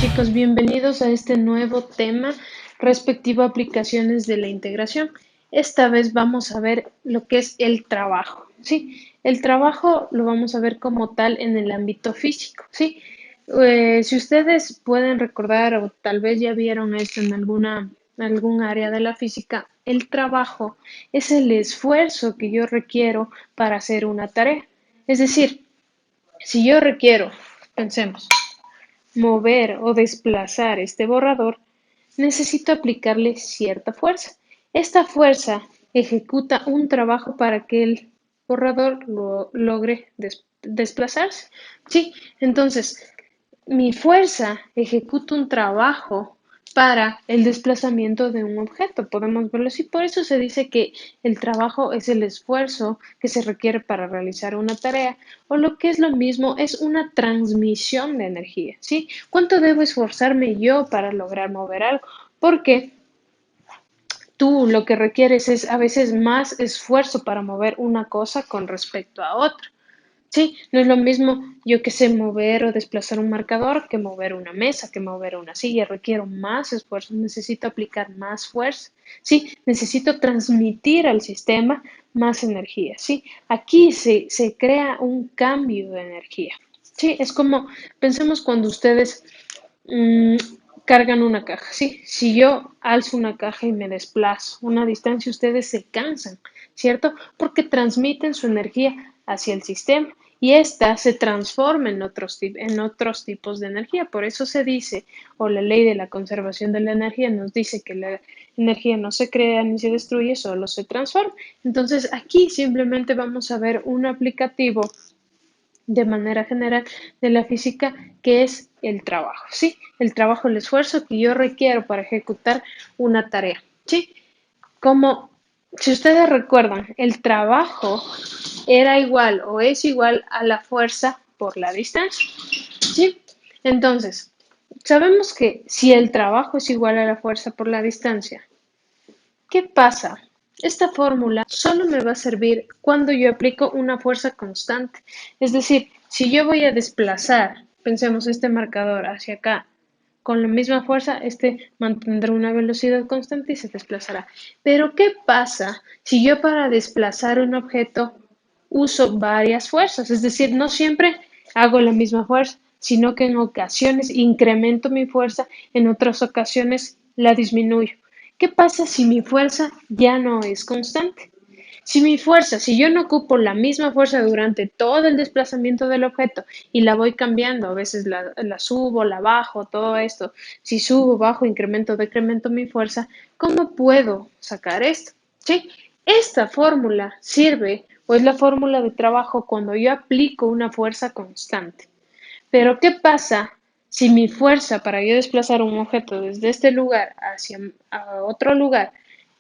chicos, bienvenidos a este nuevo tema respectivo a aplicaciones de la integración. Esta vez vamos a ver lo que es el trabajo, ¿sí? El trabajo lo vamos a ver como tal en el ámbito físico, ¿sí? Si ustedes pueden recordar o tal vez ya vieron esto en algún área de la física, el trabajo es el esfuerzo que yo requiero para hacer una tarea. Es decir, si yo requiero, pensemos, mover o desplazar este borrador, necesito aplicarle cierta fuerza. Esta fuerza ejecuta un trabajo para que el borrador logre desplazarse. Sí, entonces mi fuerza ejecuta un trabajo para el desplazamiento de un objeto, podemos verlo así. Por eso se dice que el trabajo es el esfuerzo que se requiere para realizar una tarea, o lo que es lo mismo, es una transmisión de energía, ¿sí? ¿Cuánto debo esforzarme yo para lograr mover algo? Porque tú lo que requieres es a veces más esfuerzo para mover una cosa con respecto a otra. Sí, no es lo mismo yo que sé mover o desplazar un marcador que mover una mesa, que mover una silla. Requiero más esfuerzo, necesito aplicar más fuerza. Sí, necesito transmitir al sistema más energía. Sí, aquí se crea un cambio de energía. Sí, es como, pensemos cuando ustedes mm, cargan una caja. Sí, si yo alzo una caja y me desplazo una distancia, ustedes se cansan, ¿cierto? Porque transmiten su energía hacia el sistema y ésta se transforma en otros tipos de energía. Por eso se dice, o la ley de la conservación de la energía nos dice que la energía no se crea ni se destruye, solo se transforma. Entonces, aquí simplemente vamos a ver un aplicativo de manera general de la física, que es el trabajo, ¿sí? El trabajo, el esfuerzo que yo requiero para ejecutar una tarea, ¿sí? Como, si ustedes recuerdan, el trabajo era igual o es igual a la fuerza por la distancia, ¿sí? Entonces, sabemos que si el trabajo es igual a la fuerza por la distancia, ¿qué pasa? Esta fórmula solo me va a servir cuando yo aplico una fuerza constante. Es decir, si yo voy a desplazar, pensemos este marcador hacia acá, con la misma fuerza, este mantendrá una velocidad constante y se desplazará. Pero ¿qué pasa si yo para desplazar un objeto uso varias fuerzas? Es decir, no siempre hago la misma fuerza, sino que en ocasiones incremento mi fuerza, en otras ocasiones la disminuyo. ¿Qué pasa si mi fuerza ya no es constante? Si yo no ocupo la misma fuerza durante todo el desplazamiento del objeto y la voy cambiando, a veces la subo, la bajo, todo esto, si subo, bajo, incremento, decremento mi fuerza, ¿cómo puedo sacar esto? ¿Sí? Esta fórmula sirve o es la fórmula de trabajo cuando yo aplico una fuerza constante. Pero ¿qué pasa si mi fuerza para yo desplazar un objeto desde este lugar hacia a otro lugar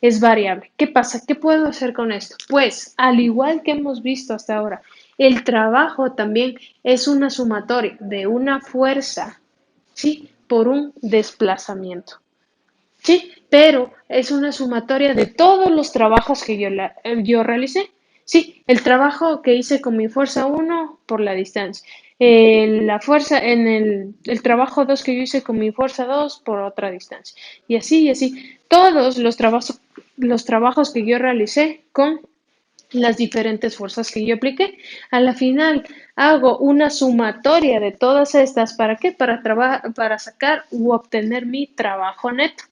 es variable? ¿Qué pasa? ¿Qué puedo hacer con esto? Pues, al igual que hemos visto hasta ahora, el trabajo también es una sumatoria de una fuerza, ¿sí? Por un desplazamiento. Sí, pero es una sumatoria de todos los trabajos que yo realicé. Sí, el trabajo que hice con mi fuerza uno por la distancia. La fuerza en el trabajo 2 que yo hice con mi fuerza 2 por otra distancia. Y así, y así. Todos los trabajos que yo realicé con las diferentes fuerzas que yo apliqué. A la final hago una sumatoria de todas estas. ¿Para qué? Para sacar u obtener mi trabajo neto.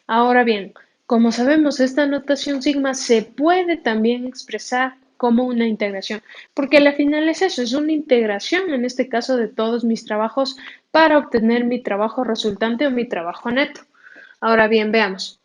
Ahora bien, como sabemos, esta notación sigma se puede también expresar como una integración, porque al final es eso, es una integración en este caso de todos mis trabajos para obtener mi trabajo resultante o mi trabajo neto. Ahora bien, veamos.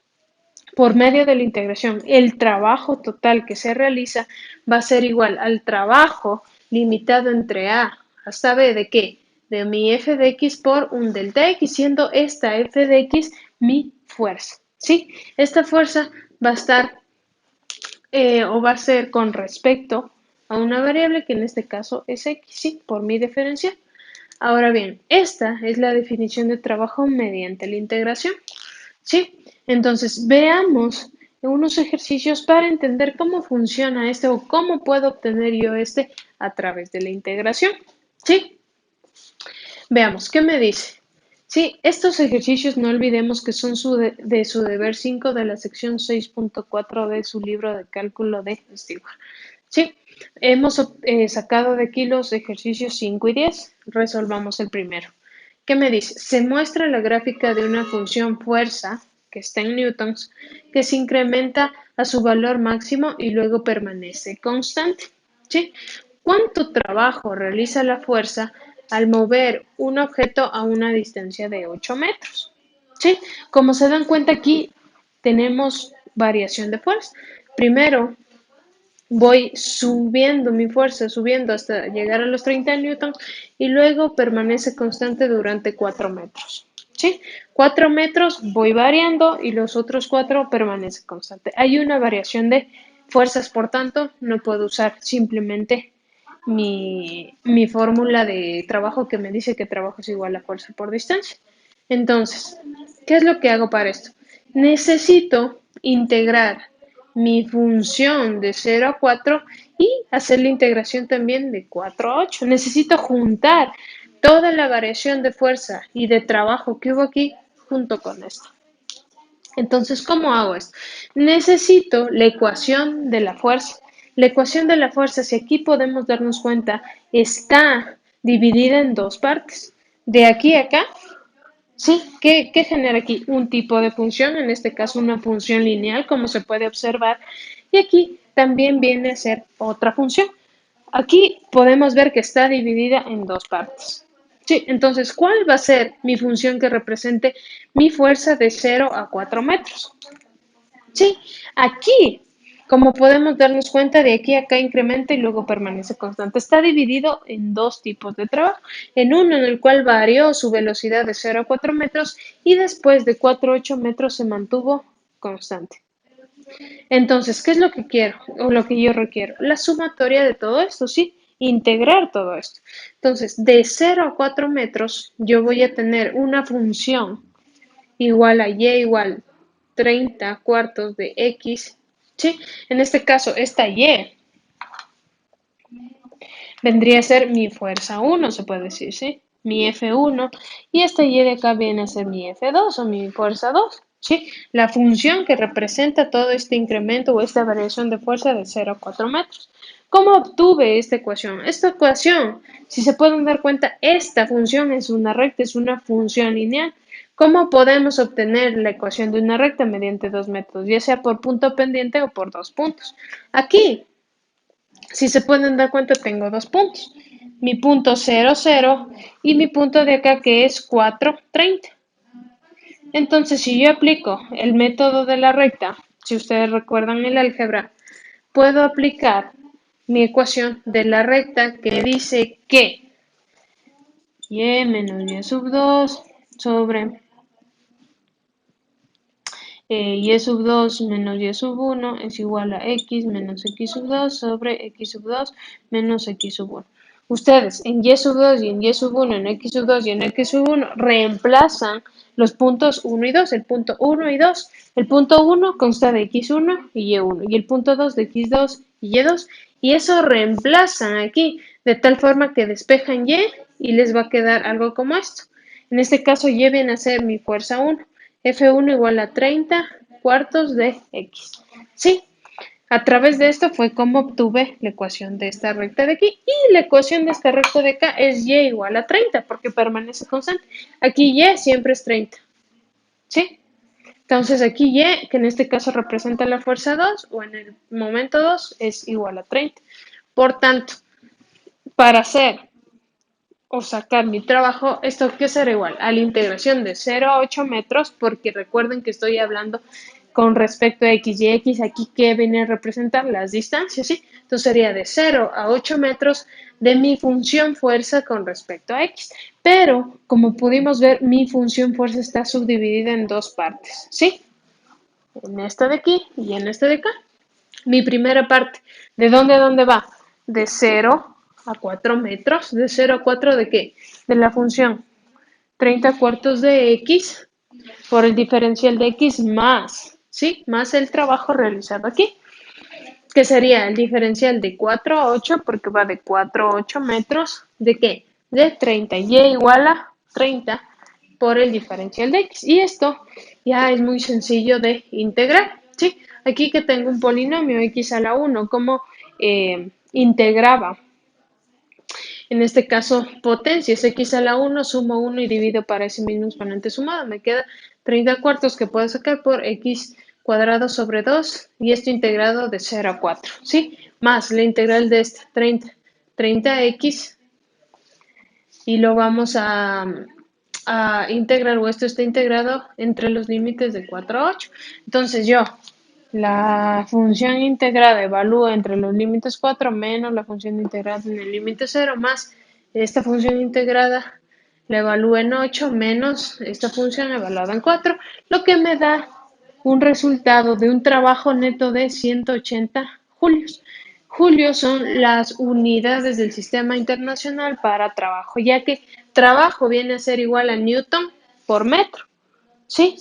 Por medio de la integración, el trabajo total que se realiza va a ser igual al trabajo limitado entre A hasta B de qué? De mi f de x por un delta x, siendo esta f de x mi fuerza. ¿Sí? Esta fuerza va a estar o va a ser con respecto a una variable que en este caso es x, ¿sí? Por mi diferencial. Ahora bien, esta es la definición de trabajo mediante la integración. ¿Sí? Entonces, veamos unos ejercicios para entender cómo funciona este o cómo puedo obtener yo este a través de la integración. ¿Sí? Veamos, ¿qué me dice? Sí, estos ejercicios no olvidemos que son de su deber 5 de la sección 6.4 de su libro de cálculo de Stewart. Sí, hemos sacado de aquí los ejercicios 5 y 10. Resolvamos el primero. ¿Qué me dice? Se muestra la gráfica de una función fuerza, que está en newtons, que se incrementa a su valor máximo y luego permanece constante. ¿Sí? ¿Cuánto trabajo realiza la fuerza al mover un objeto a una distancia de 8 metros? ¿Sí? Como se dan cuenta aquí, tenemos variación de fuerza. Primero, voy subiendo mi fuerza, subiendo hasta llegar a los 30 newtons y luego permanece constante durante 4 metros. ¿Sí? 4 metros voy variando y los otros 4 permanece constante. Hay una variación de fuerzas, por tanto, no puedo usar simplemente mi fórmula de trabajo que me dice que trabajo es igual a fuerza por distancia. Entonces, ¿qué es lo que hago para esto? Necesito integrar mi función de 0 a 4 y hacer la integración también de 4 a 8. Necesito juntar toda la variación de fuerza y de trabajo que hubo aquí junto con esto. Entonces, ¿cómo hago esto? Necesito la ecuación de la fuerza. La ecuación de la fuerza, si aquí podemos darnos cuenta, está dividida en dos partes. De aquí a acá, sí, ¿qué genera aquí? Un tipo de función, en este caso una función lineal, como se puede observar. Y aquí también viene a ser otra función. Aquí podemos ver que está dividida en dos partes. Sí, entonces, ¿cuál va a ser mi función que represente mi fuerza de 0 a 4 metros? Sí, aquí, como podemos darnos cuenta, de aquí a acá incrementa y luego permanece constante. Está dividido en dos tipos de trabajo. En uno en el cual varió su velocidad de 0 a 4 metros y después de 4 a 8 metros se mantuvo constante. Entonces, ¿qué es lo que quiero o lo que yo requiero? La sumatoria de todo esto, ¿sí? Integrar todo esto. Entonces, de 0 a 4 metros, yo voy a tener una función igual a y igual 30 cuartos de x, ¿sí? En este caso, esta y vendría a ser mi fuerza 1, se puede decir, ¿sí? Mi F1, y esta y de acá viene a ser mi F2 o mi fuerza 2, ¿sí? La función que representa todo este incremento o esta variación de fuerza de 0 a 4 metros. ¿Cómo obtuve esta ecuación? Esta ecuación, si se pueden dar cuenta, esta función es una recta, es una función lineal. ¿Cómo podemos obtener la ecuación de una recta? Mediante dos métodos, ya sea por punto pendiente o por dos puntos. Aquí, si se pueden dar cuenta, tengo dos puntos. Mi punto 0, 0 y mi punto de acá que es 4, 30. Entonces, si yo aplico el método de la recta, si ustedes recuerdan el álgebra, puedo aplicar mi ecuación de la recta que dice que y menos y sub 2 sobre y sub 2 menos y sub 1 es igual a x menos x sub 2 sobre x sub 2 menos x sub 1. Ustedes en y sub 2 y en y sub 1, en x sub 2 y en x sub 1 reemplazan los puntos 1 y 2, el punto 1 y 2. El punto 1 consta de x1 y y1 y el punto 2 de x2 y y2 y eso reemplazan aquí de tal forma que despejan y les va a quedar algo como esto. En este caso y viene a ser mi fuerza 1. F1 igual a 30 cuartos de X. Sí, a través de esto fue como obtuve la ecuación de esta recta de aquí. Y la ecuación de esta recta de acá es Y igual a 30 porque permanece constante. Aquí Y siempre es 30. ¿Sí? Entonces aquí Y, que en este caso representa la fuerza 2 o en el momento 2 es igual a 30. Por tanto, para hacer o sacar mi trabajo, esto que será igual a la integración de 0 a 8 metros, porque recuerden que estoy hablando con respecto a x y x, aquí que viene a representar las distancias, ¿sí? Entonces sería de 0 a 8 metros de mi función fuerza con respecto a x. Pero, como pudimos ver, mi función fuerza está subdividida en dos partes, ¿sí? En esta de aquí y en esta de acá. Mi primera parte, ¿de dónde a dónde va? De 0 a 4 metros. ¿De 0 a 4 de qué? De la función 30 cuartos de x por el diferencial de x más, ¿sí? Más el trabajo realizado aquí, que sería el diferencial de 4 a 8, porque va de 4 a 8 metros. ¿De qué? De 30. Y igual a 30 por el diferencial de x. Y esto ya es muy sencillo de integrar, ¿sí? Aquí que tengo un polinomio x a la 1, ¿cómo integraba? En este caso, potencias x a la 1, sumo 1 y divido para ese mismo exponente sumado. Me queda 30 cuartos que puedo sacar por x cuadrado sobre 2 y esto integrado de 0 a 4, ¿sí? Más la integral de este 30x y lo vamos a integrar, o esto está integrado entre los límites de 4 a 8. Entonces yo, la función integrada evalúa entre los límites 4 menos la función integrada en el límite 0 más esta función integrada la evalúa en 8 menos esta función evaluada en 4, lo que me da un resultado de un trabajo neto de 180 julios. Julios son las unidades del sistema internacional para trabajo, ya que trabajo viene a ser igual a Newton por metro. ¿Sí?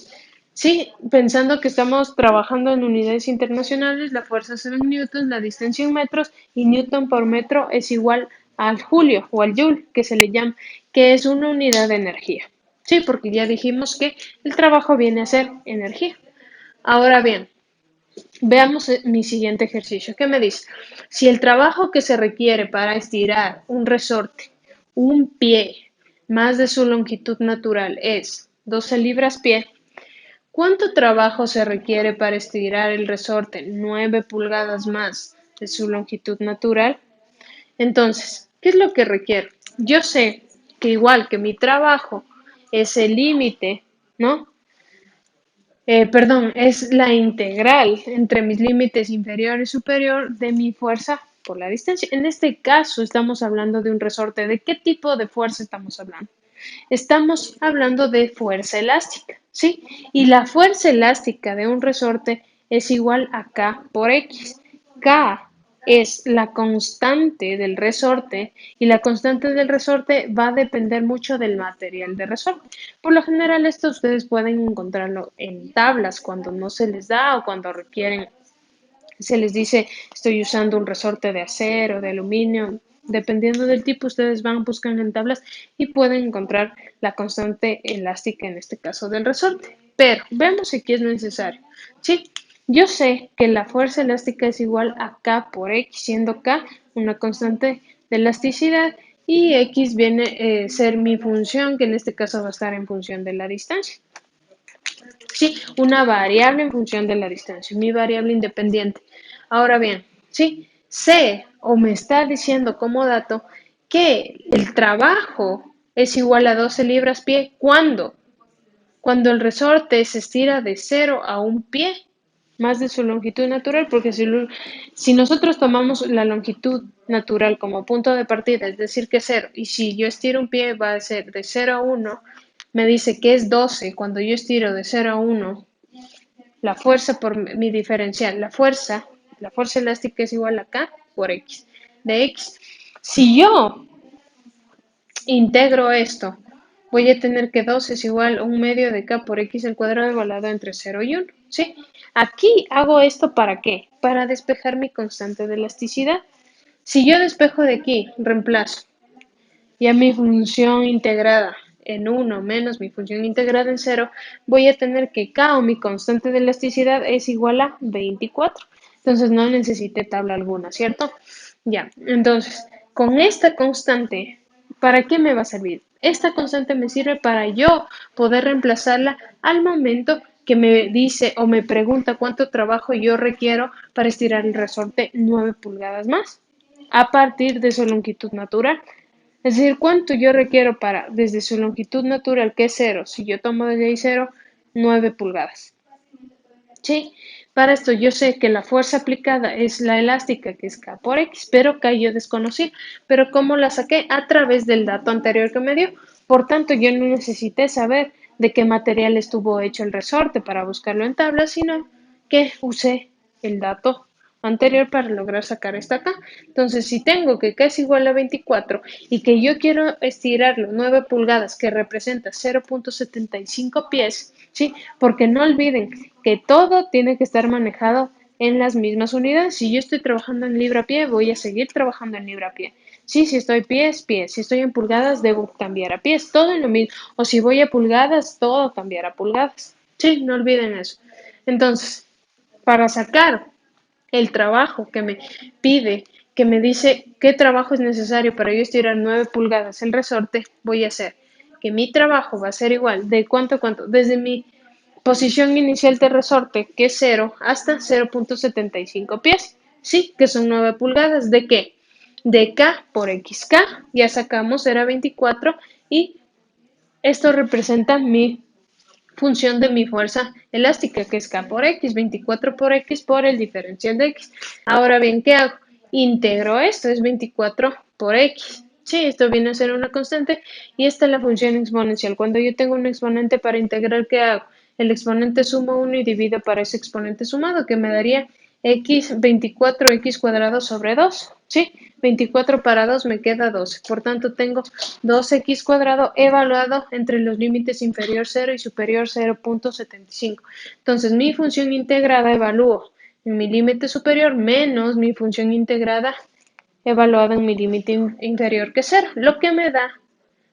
Sí, pensando que estamos trabajando en unidades internacionales, la fuerza es en newtons, la distancia en metros y newton por metro es igual al julio o al joule, que se le llama, que es una unidad de energía. Sí, porque ya dijimos que el trabajo viene a ser energía. Ahora bien, veamos mi siguiente ejercicio. ¿Qué me dice? Si el trabajo que se requiere para estirar un resorte, un pie, más de su longitud natural es 12 libras pie, ¿cuánto trabajo se requiere para estirar el resorte 9 pulgadas más de su longitud natural? Entonces, ¿qué es lo que requiero? Yo sé que igual que mi trabajo es el límite, ¿no? Perdón, es la integral entre mis límites inferior y superior de mi fuerza por la distancia. En este caso estamos hablando de un resorte. ¿De qué tipo de fuerza estamos hablando? Estamos hablando de fuerza elástica, ¿sí? Y la fuerza elástica de un resorte es igual a K por X. K es la constante del resorte y la constante del resorte va a depender mucho del material de resorte. Por lo general, esto ustedes pueden encontrarlo en tablas cuando no se les da o cuando requieren, se les dice estoy usando un resorte de acero, de aluminio. Dependiendo del tipo, ustedes van, buscan en tablas y pueden encontrar la constante elástica, en este caso del resorte. Pero veamos si aquí es necesario. ¿Sí? Yo sé que la fuerza elástica es igual a K por X, siendo K una constante de elasticidad y X viene a ser mi función, que en este caso va a estar en función de la distancia. Sí, una variable en función de la distancia, mi variable independiente. Ahora bien, sí, sé o me está diciendo como dato que el trabajo es igual a 12 libras pie. ¿Cuándo? Cuando el resorte se estira de 0 a 1 pie, más de su longitud natural, porque si nosotros tomamos la longitud natural como punto de partida, es decir, que es 0, y si yo estiro un pie va a ser de 0 a 1, me dice que es 12 cuando yo estiro de 0 a 1, la fuerza por mi diferencial, la fuerza elástica es igual a K por X, de X. Si yo integro esto, voy a tener que 2 es igual a un medio de K por X al cuadrado igualado entre 0 y 1, ¿sí? Aquí hago esto ¿para qué? Para despejar mi constante de elasticidad. Si yo despejo de aquí, reemplazo, y a mi función integrada en 1 menos mi función integrada en 0, voy a tener que K o mi constante de elasticidad es igual a 24. Entonces no necesité tabla alguna, ¿cierto? Ya, entonces, con esta constante, ¿para qué me va a servir? Esta constante me sirve para yo poder reemplazarla al momento que me dice o me pregunta cuánto trabajo yo requiero para estirar el resorte 9 pulgadas más a partir de su longitud natural. Es decir, cuánto yo requiero para, desde su longitud natural, que es 0, si yo tomo desde ahí 0, 9 pulgadas. ¿Sí? Para esto yo sé que la fuerza aplicada es la elástica, que es K por X, pero K yo desconocí. Pero ¿cómo la saqué? A través del dato anterior que me dio. Por tanto, yo no necesité saber de qué material estuvo hecho el resorte para buscarlo en tablas, sino que usé el dato anterior para lograr sacar esta acá. Entonces, si tengo que K es igual a 24 y que yo quiero estirarlo 9 pulgadas, que representa 0.75 pies, ¿sí? Porque no olviden que todo tiene que estar manejado en las mismas unidades. Si yo estoy trabajando en libra pie, voy a seguir trabajando en libra pie. Sí, si estoy pies, pies. Si estoy en pulgadas, debo cambiar a pies. Todo en lo mismo. O si voy a pulgadas, todo cambiar a pulgadas. Sí, no olviden eso. Entonces, para sacar el trabajo que me pide, que me dice qué trabajo es necesario para yo estirar 9 pulgadas el resorte, voy a hacer que mi trabajo va a ser igual de cuánto a cuánto, desde mi posición inicial de resorte, que es 0, hasta 0.75 pies. Sí, que son 9 pulgadas. ¿De qué? De K por XK. Ya sacamos, era 24 y esto representa mi función de mi fuerza elástica, que es K por X, 24 por X por el diferencial de X. Ahora bien, ¿qué hago? Integro esto, es 24 por X. Sí, esto viene a ser una constante y esta es la función exponencial. Cuando yo tengo un exponente para integrar, ¿qué hago? El exponente sumo 1 y divido para ese exponente sumado, que me daría x 24x cuadrado sobre 2. ¿Sí? 24 para 2 me queda 12. Por tanto, tengo 2x cuadrado evaluado entre los límites inferior 0 y superior 0.75. Entonces, mi función integrada evalúo en mi límite superior menos mi función integrada evaluada en mi límite inferior que 0, lo que me da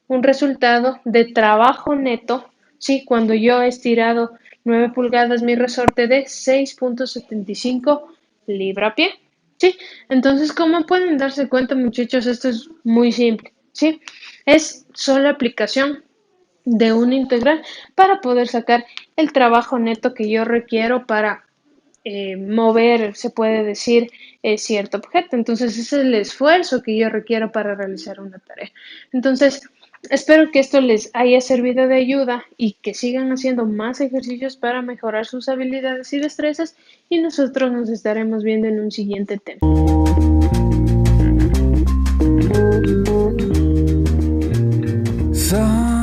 un resultado de trabajo neto, ¿sí? Cuando yo he estirado 9 pulgadas mi resorte de 6.75 libra-pie, ¿sí? Entonces, como pueden darse cuenta, muchachos, esto es muy simple, ¿sí? Es solo aplicación de un integral para poder sacar el trabajo neto que yo requiero para mover, se puede decir, cierto objeto. Entonces, ese es el esfuerzo que yo requiero para realizar una tarea. Entonces, espero que esto les haya servido de ayuda y que sigan haciendo más ejercicios para mejorar sus habilidades y destrezas y nosotros nos estaremos viendo en un siguiente tema. So